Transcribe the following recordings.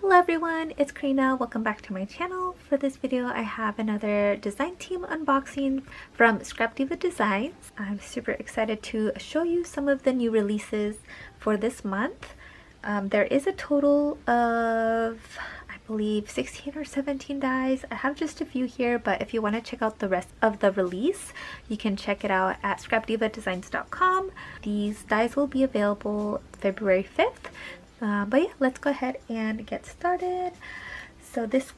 Hello everyone, it's Karina. Welcome back to my channel. For this video, I have another design team unboxing from Scrapdiva Designs. I'm super excited to show you some of the new releases for this month. There is a total of, I believe, 16 or 17 dies. I have just a few here, but if you want to check out the rest of the release, you can check it out at scrapdivadesigns.com. These dies will be available February 5th. But yeah, let's go ahead and get started. So this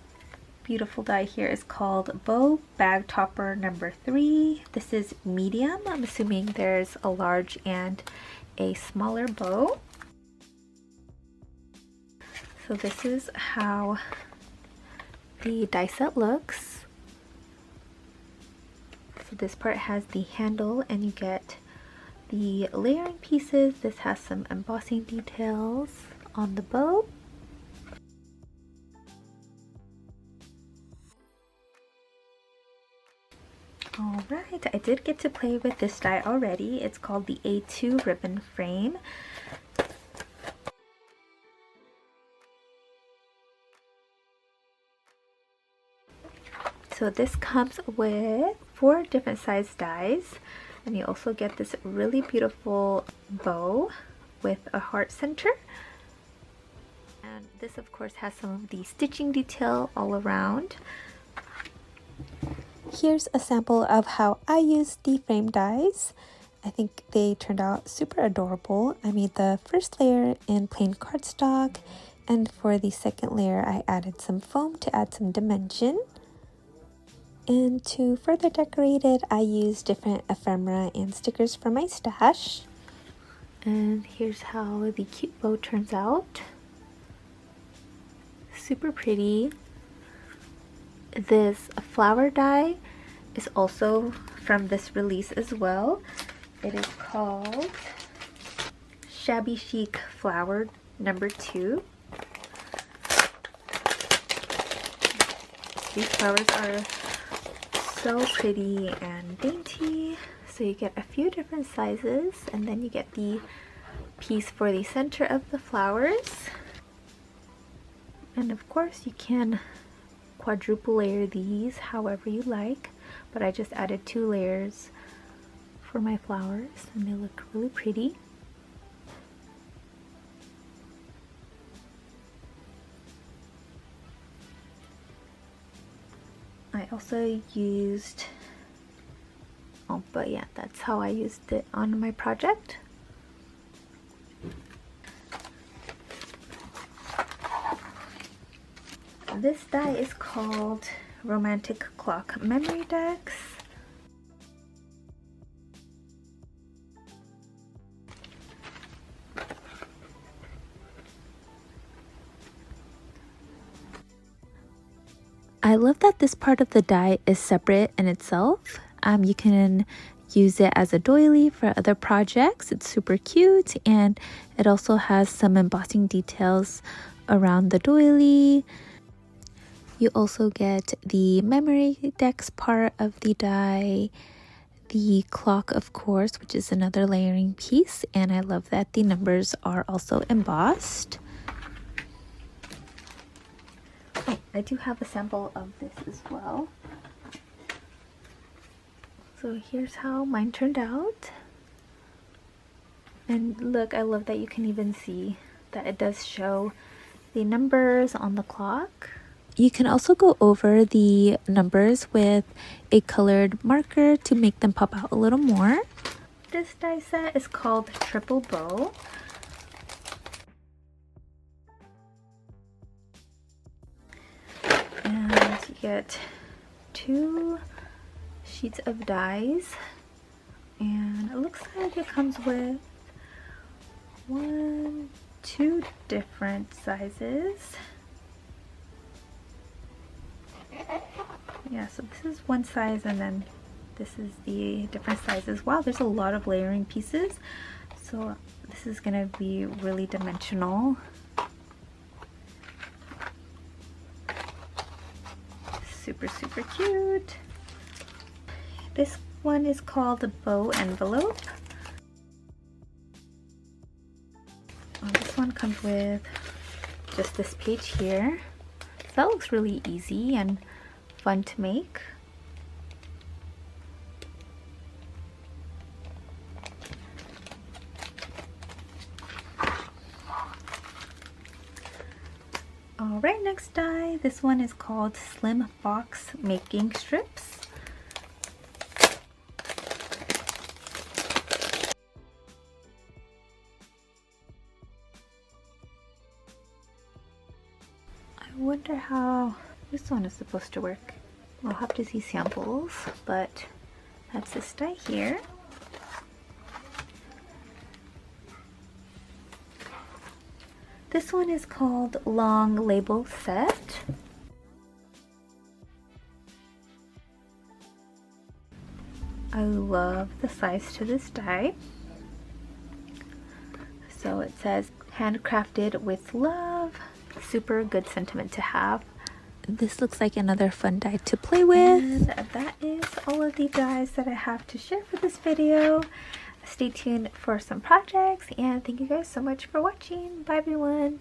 beautiful die here is called Bow Bag Topper number 3. This is medium. I'm assuming there's a large and a smaller bow. So this is how the die set looks. So this part has the handle and you get the layering pieces. This has some embossing details on the bow. Alright, I did get to play with this die already. It's called the A2 ribbon frame. So this comes with 4 different size dies. And you also get this really beautiful bow with a heart center. And this of course has some of the stitching detail all around. Here's a sample of how I used the frame dies. I think they turned out super adorable. I made the first layer in plain cardstock, and for the second layer I added some foam to add some dimension. And to further decorate it, I used different ephemera and stickers from my stash. And here's how the cute bow turns out. Super pretty. This flower die is also from this release as well. It is called Shabby Chic Flower number 2. These flowers are so pretty and dainty. So you get a few different sizes, and then you get the piece for the center of the flowers. And of course you can quadruple layer these however you like, but I just added 2 layers for my flowers and they look really pretty. I also used, but yeah, that's how I used it on my project. This die is called Romantic Clock Memory Decks. I love that this part of the die is separate in itself. You can use it as a doily for other projects. It's super cute, and it also has some embossing details around the doily. You also get the memory decks part of the die, the clock of course, which is another layering piece, and I love that the numbers are also embossed. Oh, I do have a sample of this as well. So here's how mine turned out. And look, I love that you can even see that it does show the numbers on the clock. You can also go over the numbers with a colored marker to make them pop out a little more. This die set is called Triple Bow. And you get 2 sheets of dies, and it looks like it comes with 2 different sizes. Yeah, so this is one size and then this is the different sizes. Wow, there's a lot of layering pieces. So this is gonna be really dimensional. Super, super cute. This one is called the Bow Envelope. This one comes with just this page here. So that looks really easy and fun to make. Alright, next die. This one is called Slim Box Making Strips. I wonder how this one is supposed to work. We'll have to see samples, but that's this die here. This one is called Long Label Set. I love the size to this die. So it says handcrafted with love. Super good sentiment to have. This looks like another fun die to play with. And that is all of the dies that I have to share for this video. Stay tuned for some projects, and thank you guys so much for watching. Bye everyone.